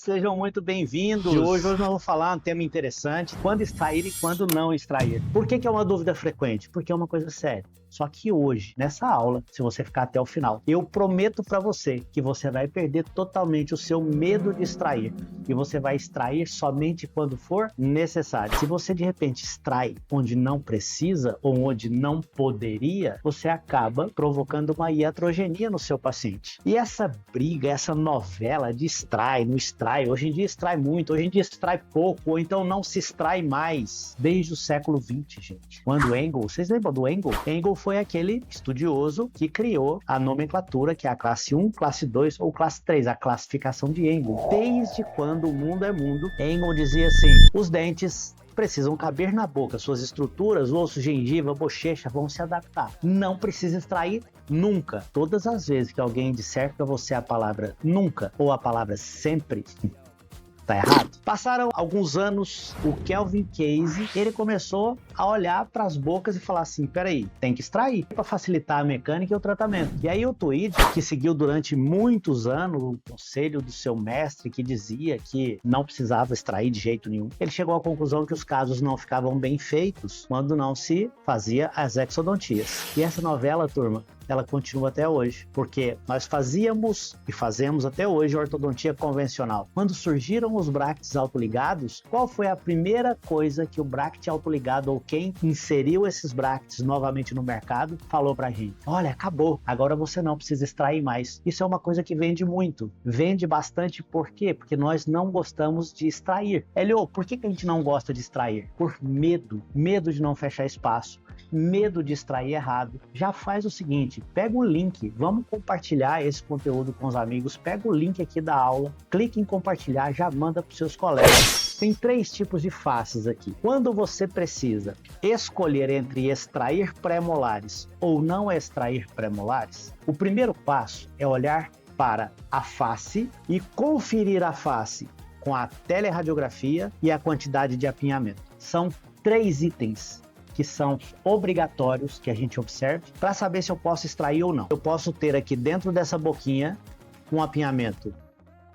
sejam muito bem-vindos. Hoje nós vamos falar um tema interessante, quando extrair e quando não extrair. Por que é uma dúvida frequente? Porque é uma coisa séria. Só que hoje, nessa aula, se você ficar até o final, eu prometo para você que você vai perder totalmente o seu medo de extrair. E você vai extrair somente quando for necessário. Se você de repente extrai onde não precisa ou onde não poderia, você acaba provocando uma iatrogenia no seu paciente. E essa briga, essa novela de extrai, não extrai, hoje em dia extrai muito, hoje em dia extrai pouco, ou então não se extrai mais, desde o século XX, gente. Quando Engel, vocês lembram do Engel? Engel foi aquele estudioso que criou a nomenclatura, que é a classe 1, classe 2 ou classe 3, a classificação de Engel. Desde quando o mundo é mundo, Engel dizia assim, os dentes precisam caber na boca, suas estruturas, osso, gengiva, bochecha vão se adaptar. Não precisa extrair nunca. Todas as vezes que alguém disser para você a palavra nunca ou a palavra sempre, tá errado. Passaram alguns anos, o Kelvin Casey, ele começou a olhar para as bocas e falar assim, peraí, tem que extrair para facilitar a mecânica e o tratamento. E aí o Tweed, que seguiu durante muitos anos o conselho do seu mestre, que dizia que não precisava extrair de jeito nenhum, ele chegou à conclusão que os casos não ficavam bem feitos quando não se fazia as exodontias. E essa novela, turma, ela continua até hoje, porque nós fazíamos e fazemos até hoje ortodontia convencional. Quando surgiram os brackets autoligados, qual foi a primeira coisa que o bracket autoligado ou quem inseriu esses brackets novamente no mercado falou pra gente? Olha, acabou, agora você não precisa extrair mais. Isso é uma coisa que vende muito, vende bastante. Por quê? Porque nós não gostamos de extrair. Elio, por que a gente não gosta de extrair? Por medo de não fechar espaço, medo de extrair errado. Já faz o seguinte, pega o link, vamos compartilhar esse conteúdo com os amigos, pega o link aqui da aula, clique em compartilhar, já manda para os seus colegas. Tem 3 tipos de faces aqui. Quando você precisa escolher entre extrair pré-molares ou não extrair pré-molares, o primeiro passo é olhar para a face e conferir a face com a teleradiografia e a quantidade de apinhamento. São 3 itens que são obrigatórios que a gente observe para saber se eu posso extrair ou não. Eu posso ter aqui dentro dessa boquinha um apinhamento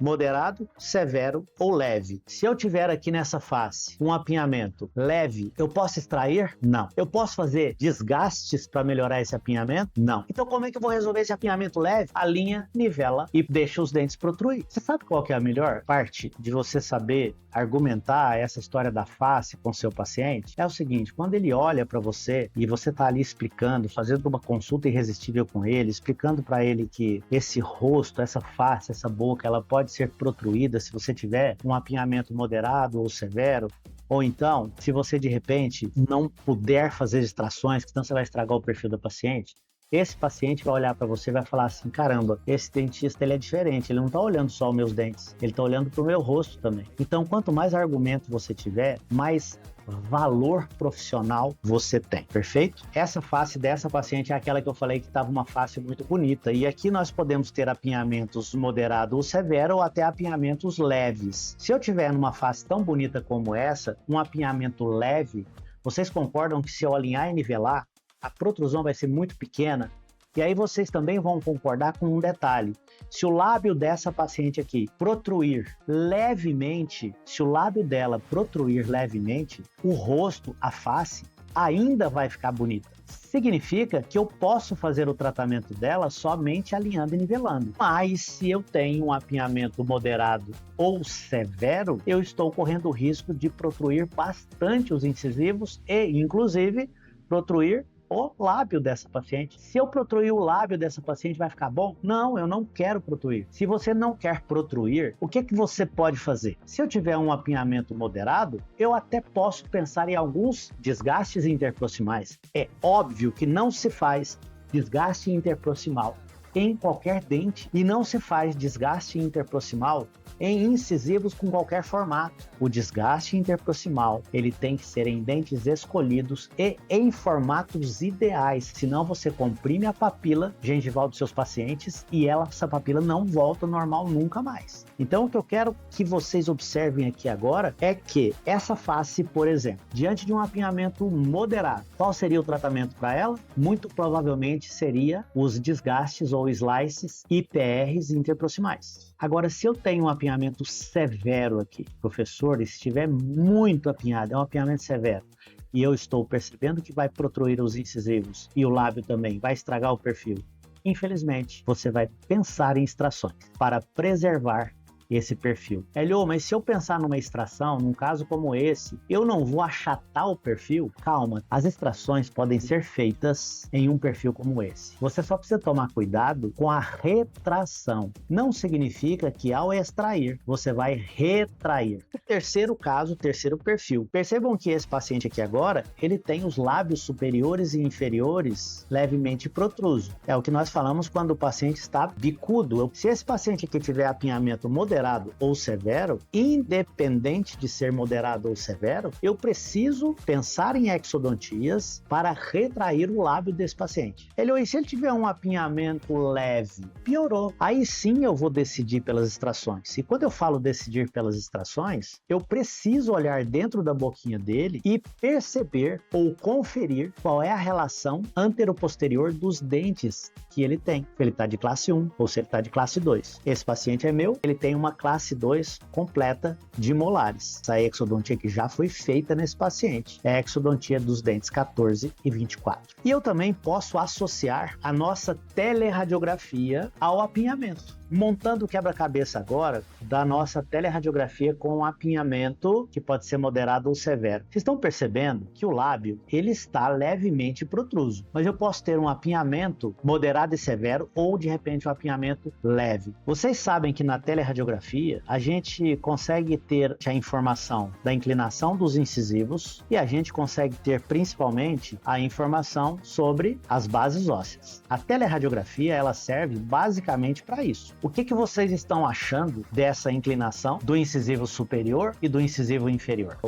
moderado, severo ou leve. Se eu tiver aqui nessa face um apinhamento leve, eu posso extrair? Não. Eu posso fazer desgastes para melhorar esse apinhamento? Não. Então como é que eu vou resolver esse apinhamento leve? Alinha, nivela e deixa os dentes protruir. Você sabe qual que é a melhor parte de você saber argumentar essa história da face com seu paciente? É o seguinte, quando ele olha para você e você tá ali explicando, fazendo uma consulta irresistível com ele, explicando para ele que esse rosto, essa face, essa boca, ela pode ser protruída se você tiver um apinhamento moderado ou severo, ou então, se você de repente não puder fazer extrações, que senão você vai estragar o perfil do paciente, esse paciente vai olhar para você e vai falar assim, caramba, esse dentista ele é diferente, ele não está olhando só os meus dentes, ele está olhando para o meu rosto também. Então, quanto mais argumento você tiver, mais valor profissional você tem, perfeito? Essa face dessa paciente é aquela que eu falei que estava uma face muito bonita, e aqui nós podemos ter apinhamentos moderado ou severo ou até apinhamentos leves. Se eu tiver numa face tão bonita como essa, um apinhamento leve, vocês concordam que se eu alinhar e nivelar, a protrusão vai ser muito pequena? E aí vocês também vão concordar com um detalhe. Se o lábio dessa paciente aqui protruir levemente, se o lábio dela protruir levemente, o rosto, a face, ainda vai ficar bonita. Significa que eu posso fazer o tratamento dela somente alinhando e nivelando. Mas se eu tenho um apinhamento moderado ou severo, eu estou correndo o risco de protruir bastante os incisivos e, inclusive, protruir o lábio dessa paciente. Se eu protruir o lábio dessa paciente, vai ficar bom? Não, eu não quero protruir. Se você não quer protruir, o que você pode fazer? Se eu tiver um apinhamento moderado, eu até posso pensar em alguns desgastes interproximais. É óbvio que não se faz desgaste interproximal em qualquer dente e não se faz desgaste interproximal em incisivos com qualquer formato. O desgaste interproximal, ele tem que ser em dentes escolhidos e em formatos ideais, senão você comprime a papila gengival dos seus pacientes e essa papila não volta ao normal nunca mais. Então o que eu quero que vocês observem aqui agora é que essa face, por exemplo, diante de um apinhamento moderado, qual seria o tratamento para ela? Muito provavelmente seria os desgastes ou ou slices e PRs interproximais. Agora, se eu tenho um apinhamento severo aqui, professor, e se estiver muito apinhado, é um apinhamento severo, e eu estou percebendo que vai protruir os incisivos e o lábio também, vai estragar o perfil, infelizmente, você vai pensar em extrações para preservar esse perfil. Elio, mas se eu pensar numa extração, num caso como esse, eu não vou achatar o perfil? Calma, as extrações podem ser feitas em um perfil como esse. Você só precisa tomar cuidado com a retração. Não significa que ao extrair, você vai retrair. O terceiro caso, o terceiro perfil. Percebam que esse paciente aqui agora, ele tem os lábios superiores e inferiores levemente protrusos. É o que nós falamos quando o paciente está bicudo. Se esse paciente aqui tiver apinhamento moderado ou severo, independente de ser moderado ou severo, eu preciso pensar em exodontias para retrair o lábio desse paciente. E se ele tiver um apinhamento leve, piorou. Aí sim eu vou decidir pelas extrações. E quando eu falo decidir pelas extrações, eu preciso olhar dentro da boquinha dele e perceber ou conferir qual é a relação antero-posterior dos dentes que ele tem. Se ele está de classe 1 ou se ele está de classe 2. Esse paciente é meu, ele tem uma classe 2 completa de molares. Essa exodontia que já foi feita nesse paciente é a exodontia dos dentes 14 e 24. E eu também posso associar a nossa teleradiografia ao apinhamento. Montando o quebra-cabeça agora da nossa teleradiografia com um apinhamento que pode ser moderado ou severo. Vocês estão percebendo que o lábio ele está levemente protruso, mas eu posso ter um apinhamento moderado e severo ou de repente um apinhamento leve. Vocês sabem que na teleradiografia a gente consegue ter a informação da inclinação dos incisivos e a gente consegue ter principalmente a informação sobre as bases ósseas. A teleradiografia ela serve basicamente para isso. O que vocês estão achando dessa inclinação do incisivo superior e do incisivo inferior?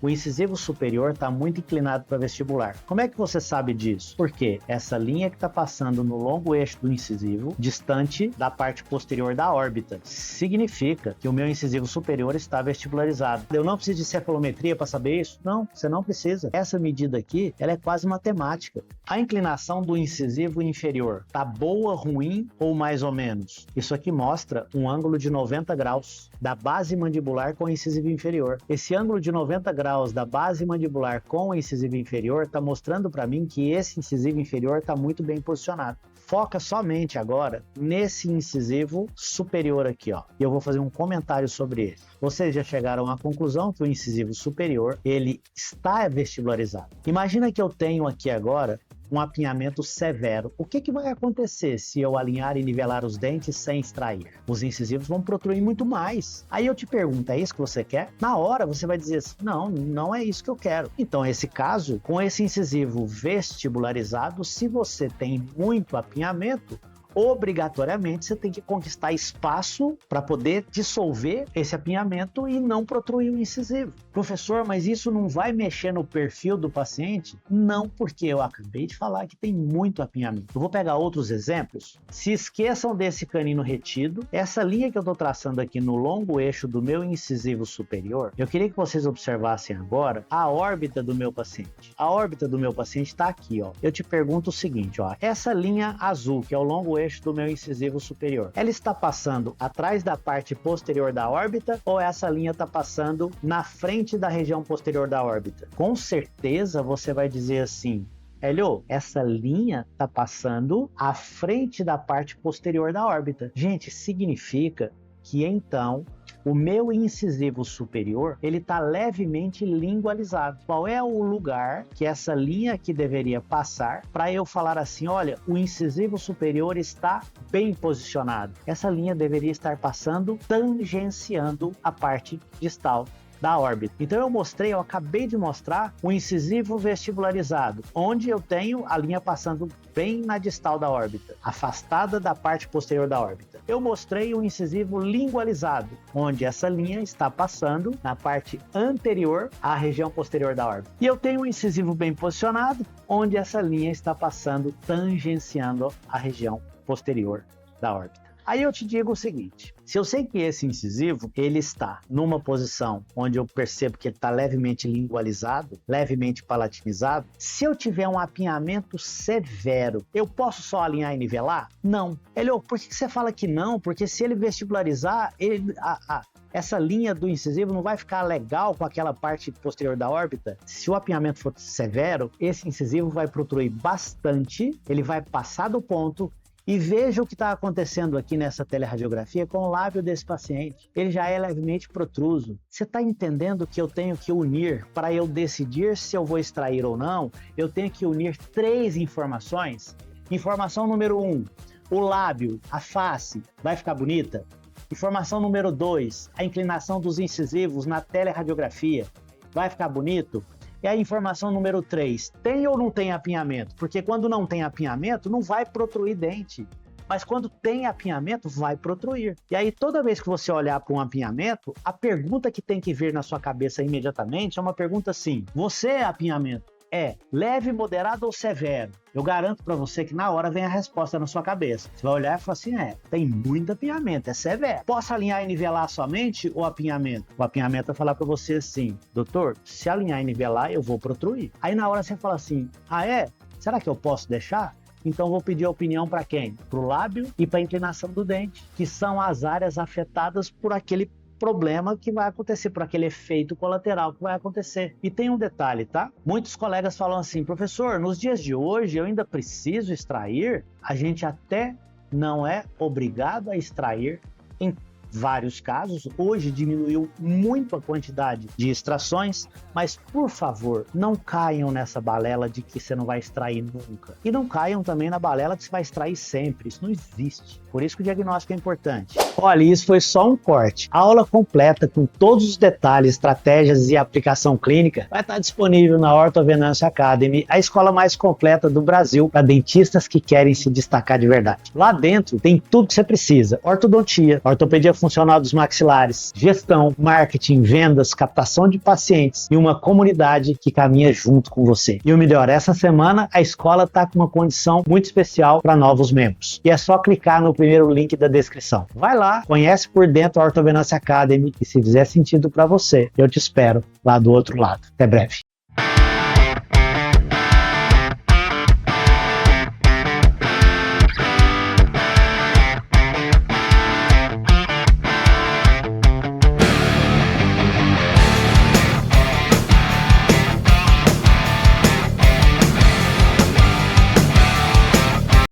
O incisivo superior está muito inclinado para vestibular. Como é que você sabe disso? Porque essa linha que está passando no longo eixo do incisivo, distante da parte posterior da órbita, significa que o meu incisivo superior está vestibularizado. Eu não preciso de cefalometria para saber isso? Não, você não precisa. Essa medida aqui, ela é quase matemática. A inclinação do incisivo inferior está boa, ruim ou mais ou menos? Isso aqui mostra um ângulo de 90 graus da base mandibular com o incisivo inferior. Esse ângulo de 90 graus da base mandibular com o incisivo inferior está mostrando para mim que esse incisivo inferior está muito bem posicionado. Foca somente agora nesse incisivo superior aqui, ó. E eu vou fazer um comentário sobre ele. Vocês já chegaram à conclusão que o incisivo superior, ele está vestibularizado. Imagina que eu tenho aqui agora um apinhamento severo. O que vai acontecer se eu alinhar e nivelar os dentes sem extrair? Os incisivos vão protruir muito mais. Aí eu te pergunto, é isso que você quer? Na hora você vai dizer assim, não, não é isso que eu quero. Então, esse caso, com esse incisivo vestibularizado, se você tem muito apinhamento, obrigatoriamente você tem que conquistar espaço para poder dissolver esse apinhamento e não protruir o incisivo. Professor, mas isso não vai mexer no perfil do paciente? Não, porque eu acabei de falar que tem muito apinhamento. Eu vou pegar outros exemplos. Se esqueçam desse canino retido. Essa linha que eu estou traçando aqui no longo eixo do meu incisivo superior, eu queria que vocês observassem agora a órbita do meu paciente. A órbita do meu paciente está aqui, ó. Eu te pergunto o seguinte, ó. Essa linha azul, que é o longo eixo do meu incisivo superior, ela está passando atrás da parte posterior da órbita ou essa linha está passando na frente da região posterior da órbita? Com certeza você vai dizer assim, Hélio, essa linha está passando à frente da parte posterior da órbita. Gente, significa que então o meu incisivo superior, ele está levemente lingualizado. Qual é o lugar que essa linha aqui deveria passar para eu falar assim, olha, o incisivo superior está bem posicionado. Essa linha deveria estar passando, tangenciando a parte distal da órbita. Então eu acabei de mostrar o incisivo vestibularizado, onde eu tenho a linha passando bem na distal da órbita, afastada da parte posterior da órbita. Eu mostrei o incisivo lingualizado, onde essa linha está passando na parte anterior à região posterior da órbita. E eu tenho um incisivo bem posicionado, onde essa linha está passando, tangenciando a região posterior da órbita. Aí eu te digo o seguinte, se eu sei que esse incisivo, ele está numa posição onde eu percebo que ele está levemente lingualizado, levemente palatinizado, se eu tiver um apinhamento severo, eu posso só alinhar e nivelar? Não. Elio, por que você fala que não? Porque se ele vestibularizar, essa linha do incisivo não vai ficar legal com aquela parte posterior da órbita? Se o apinhamento for severo, esse incisivo vai protruir bastante, ele vai passar do ponto. E veja o que está acontecendo aqui nessa teleradiografia com o lábio desse paciente. Ele já é levemente protruso. Você está entendendo que eu tenho que unir, para eu decidir se eu vou extrair ou não, eu tenho que unir 3 informações? Informação número 1, o lábio, a face, vai ficar bonita? Informação número 2, a inclinação dos incisivos na teleradiografia, vai ficar bonito? E a informação número 3, tem ou não tem apinhamento? Porque quando não tem apinhamento, não vai protruir dente. Mas quando tem apinhamento, vai protruir. E aí, toda vez que você olhar para um apinhamento, a pergunta que tem que vir na sua cabeça imediatamente é uma pergunta assim: você é apinhamento? É leve, moderado ou severo? Eu garanto para você que na hora vem a resposta na sua cabeça. Você vai olhar e falar assim, tem muito apinhamento, é severo. Posso alinhar e nivelar somente o apinhamento? O apinhamento vai falar para você assim, doutor, se alinhar e nivelar, eu vou protruir. Aí na hora você fala assim, será que eu posso deixar? Então vou pedir a opinião para quem? Para o lábio e para a inclinação do dente, que são as áreas afetadas por aquele problema que vai acontecer, por aquele efeito colateral que vai acontecer. E tem um detalhe, tá? Muitos colegas falam assim, professor, nos dias de hoje eu ainda preciso extrair? A gente até não é obrigado a extrair em vários casos. Hoje diminuiu muito a quantidade de extrações, mas por favor, não caiam nessa balela de que você não vai extrair nunca. E não caiam também na balela que você vai extrair sempre. Isso não existe. Por isso que o diagnóstico é importante. Olha, isso foi só um corte. A aula completa com todos os detalhes, estratégias e aplicação clínica vai estar disponível na Ortovenância Academy, a escola mais completa do Brasil para dentistas que querem se destacar de verdade. Lá dentro tem tudo que você precisa: ortodontia, ortopedia funcional dos maxilares, gestão, marketing, vendas, captação de pacientes e uma comunidade que caminha junto com você. E o melhor, essa semana a escola está com uma condição muito especial para novos membros. E é só clicar no primeiro link da descrição. Vai lá, conhece por dentro a Ortovenância Academy e se fizer sentido para você, eu te espero lá do outro lado. Até breve.